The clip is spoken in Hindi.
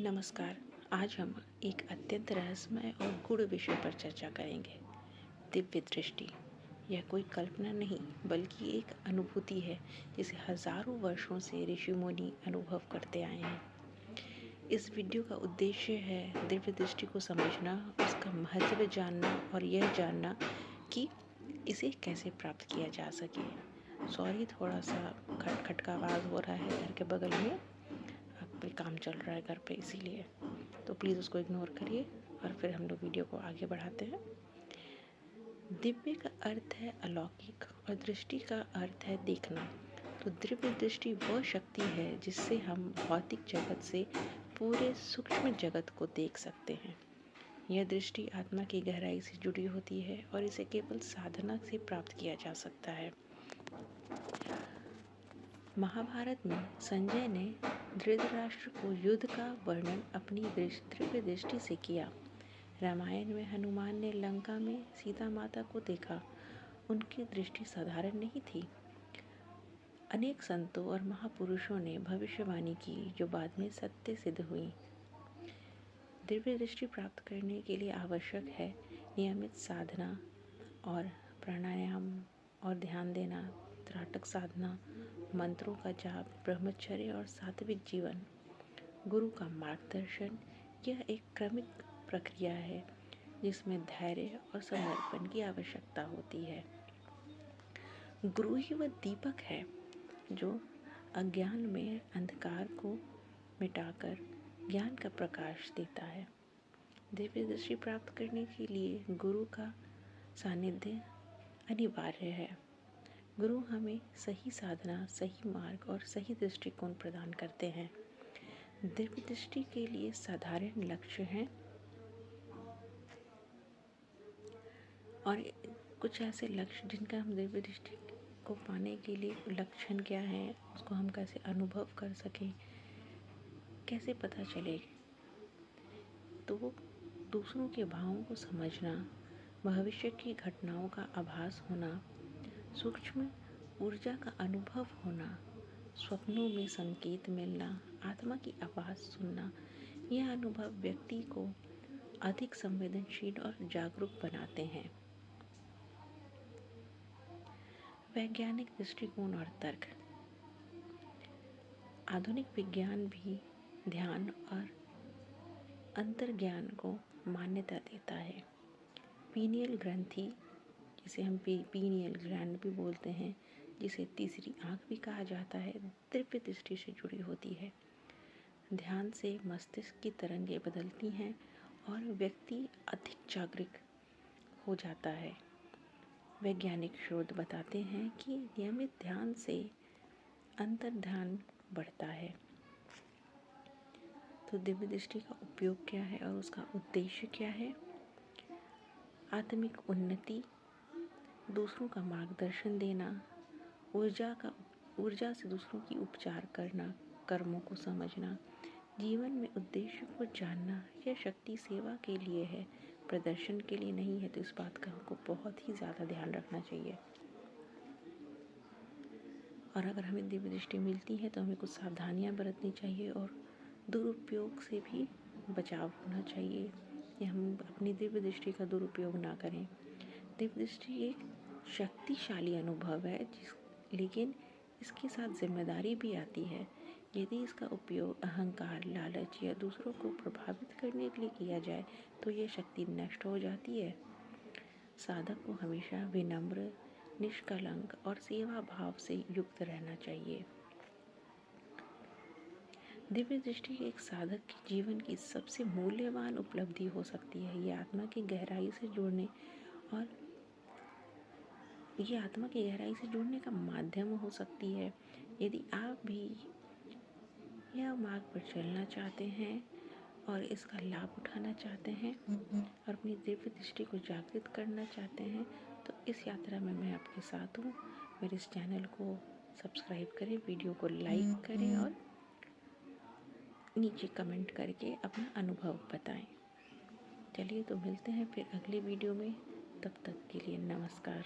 नमस्कार। आज हम एक अत्यंत रहस्यमय और गूढ़ विषय पर चर्चा करेंगे। दिव्य दृष्टि। यह कोई कल्पना नहीं बल्कि एक अनुभूति है जिसे हजारों वर्षों से ऋषि मुनि अनुभव करते आए हैं। इस वीडियो का उद्देश्य है दिव्य दृष्टि को समझना, उसका महत्व जानना और यह जानना कि इसे कैसे प्राप्त किया जा सके। सॉरी, थोड़ा सा खटखट का आवाज़ हो रहा है घर के बगल में। पे काम चल रहा है घर पे, इसीलिए तो प्लीज़ उसको इग्नोर करिए और फिर हम लोग वीडियो को आगे बढ़ाते हैं। दिव्य का अर्थ है अलौकिक और दृष्टि का अर्थ है देखना। तो दिव्य दृष्टि वह शक्ति है जिससे हम भौतिक जगत से पूरे सूक्ष्म जगत को देख सकते हैं। यह दृष्टि आत्मा की गहराई से जुड़ी होती है और इसे केवल साधना से प्राप्त किया जा सकता है। महाभारत में संजय ने धृतराष्ट्र को युद्ध का वर्णन अपनी दिव्य दृष्टि से किया। रामायण में हनुमान ने लंका में सीता माता को देखा। उनकी दृष्टि साधारण नहीं थी। अनेक संतों और महापुरुषों ने भविष्यवाणी की जो बाद में सत्य सिद्ध हुई। दिव्य दृष्टि प्राप्त करने के लिए आवश्यक है नियमित साधना और प्राणायाम और ध्यान देना, त्राटक साधना, मंत्रों का जाप, ब्रह्मचर्य और सात्विक जीवन, गुरु का मार्गदर्शन। यह एक क्रमिक प्रक्रिया है जिसमें धैर्य और समर्पण की आवश्यकता होती है। गुरु ही वह दीपक है जो अज्ञान में अंधकार को मिटाकर ज्ञान का प्रकाश देता है। दिव्य दृष्टि प्राप्त करने के लिए गुरु का सानिध्य अनिवार्य है। गुरु हमें सही साधना, सही मार्ग और सही दृष्टिकोण प्रदान करते हैं। दिव्य दृष्टि के लिए साधारण लक्ष्य हैं और कुछ ऐसे लक्ष्य जिनका हम दिव्य दृष्टि को पाने के लिए लक्षण क्या है, उसको हम कैसे अनुभव कर सकें, कैसे पता चले। तो दूसरों के भावों को समझना, भविष्य की घटनाओं का आभास होना, सूक्ष्म ऊर्जा का अनुभव होना, स्वप्नों में संकेत मिलना, आत्मा की आवाज़ सुनना, यह अनुभव व्यक्ति को अधिक संवेदनशील और जागरूक बनाते हैं। वैज्ञानिक दृष्टिकोण और तर्क। आधुनिक विज्ञान भी ध्यान और अंतर्ज्ञान को मान्यता देता है। पीनियल ग्रंथि, जिसे हम पीनियल ग्लैंड भी बोलते हैं, जिसे तीसरी आंख भी कहा जाता है, दिव्य दृष्टि से जुड़ी होती है। ध्यान से मस्तिष्क की तरंगें बदलती हैं और व्यक्ति अधिक जागरूक हो जाता है। वैज्ञानिक शोध बताते हैं कि नियमित ध्यान से अंतर्ध्यान बढ़ता है। तो दिव्य दृष्टि का उपयोग क्या है और उसका उद्देश्य क्या है? आत्मिक उन्नति, दूसरों का मार्गदर्शन देना, ऊर्जा से दूसरों की उपचार करना, कर्मों को समझना, जीवन में उद्देश्य को जानना। यह शक्ति सेवा के लिए है, प्रदर्शन के लिए नहीं है। तो इस बात का हमको बहुत ही ज़्यादा ध्यान रखना चाहिए। और अगर हमें दिव्य दृष्टि मिलती है तो हमें कुछ सावधानियां बरतनी चाहिए और दुरुपयोग से भी बचाव होना चाहिए कि हम अपनी दिव्य दृष्टि का दुरुपयोग ना करें। दिव्य दृष्टि एक शक्तिशाली अनुभव है लेकिन इसके साथ जिम्मेदारी भी आती है। यदि इसका उपयोग अहंकार, लालच या दूसरों को प्रभावित करने के लिए किया जाए तो ये शक्ति नष्ट हो जाती है। साधक को हमेशा विनम्र, निष्कलंक और सेवा भाव से युक्त रहना चाहिए। दिव्य दृष्टि एक साधक के जीवन की सबसे मूल्यवान उपलब्धि हो सकती है। ये आत्मा की गहराई से जुड़ने का माध्यम हो सकती है। यदि आप भी यह मार्ग पर चलना चाहते हैं और इसका लाभ उठाना चाहते हैं और अपनी दिव्य दृष्टि को जागृत करना चाहते हैं तो इस यात्रा में मैं आपके साथ हूँ। मेरे इस चैनल को सब्सक्राइब करें, वीडियो को लाइक करें और नीचे कमेंट करके अपना अनुभव बताएं। चलिए तो मिलते हैं फिर अगले वीडियो में। तब तक के लिए नमस्कार।